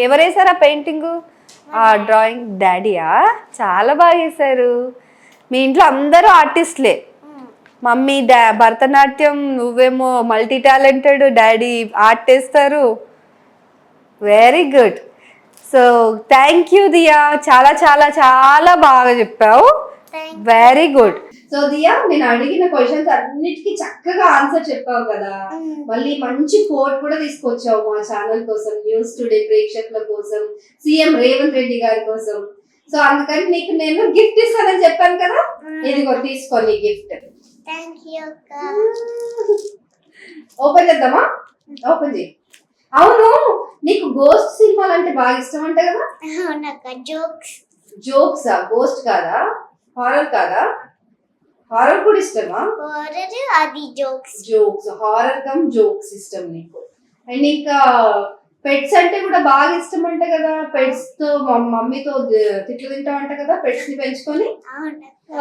ఎవరు వేసారు ఆ పెయింటింగ్, ఆ డ్రాయింగ్? డాడీయా? చాలా బాగా వేశారు. మీ ఇంట్లో అందరూ ఆర్టిస్ట్లే. మమ్మీ భరతనాట్యం, నువ్వేమో మల్టీ టాలెంటెడ్, డాడీ ఆర్ట్ వేస్తారు. Very good. So thank you Diya, చాలా చాలా చాలా బాగా చెప్పావు. Very good. సో దియా, నేను అడిగిన క్వశ్చన్స్ అన్నిటికీ చక్కగా ఆన్సర్ చెప్పావు కదా. మళ్ళీ మంచి కోట్ కూడా తీసుకొచ్చావు మా ఛానల్ కోసం, న్యూస్ టుడే ప్రేక్షకుల కోసం, సీఎం రేవంత్ రెడ్డి గారి కోసం. సో అందుకని నీకు నేను గిఫ్ట్ ఇస్తానని చెప్పాను కదా, ఇదిగో తీసుకో నీ గిఫ్ట్. ఓపెన్ చేద్దామా? ఓపెన్ చేయి. అవును, నీకు గోస్ట్ సినిమాలు అంటే బాగా ఇష్టం అంట కదా? జోక్సా? గోస్ట్ కాదా, హారర్ కాదా? హారర్ కూడా ఇష్టమా? జోక్స్, హారర్ కమ్ జోక్స్ ఇష్టం నీకు. అండ్ ఇంకా పెట్స్ అంటే కూడా బాగా ఇష్టం అంట కదా. పెట్స్ తో మమ్మీతో తిట్లు తింటావు అంట కదా, పెట్స్ ని పెంచుకొని.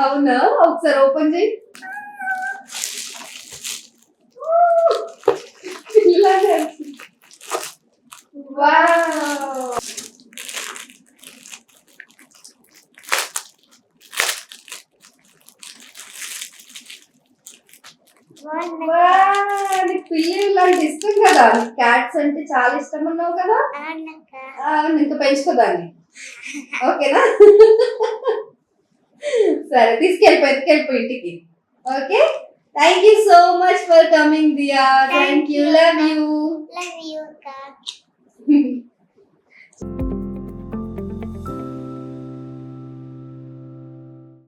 అవునా? ఒకసారి ఓపెన్ చేయి. పిల్లలు అంటే ఇష్టం కదా, క్యాట్స్ అంటే చాలా ఇష్టం అన్నావు కదా. ఇంకా పెంచుకోదాన్ని. ఓకేనా? సరే, తీసుకెళ్ళిపో ఇంటికి. Okay, thank you so much for coming dear. Thank you. Love you.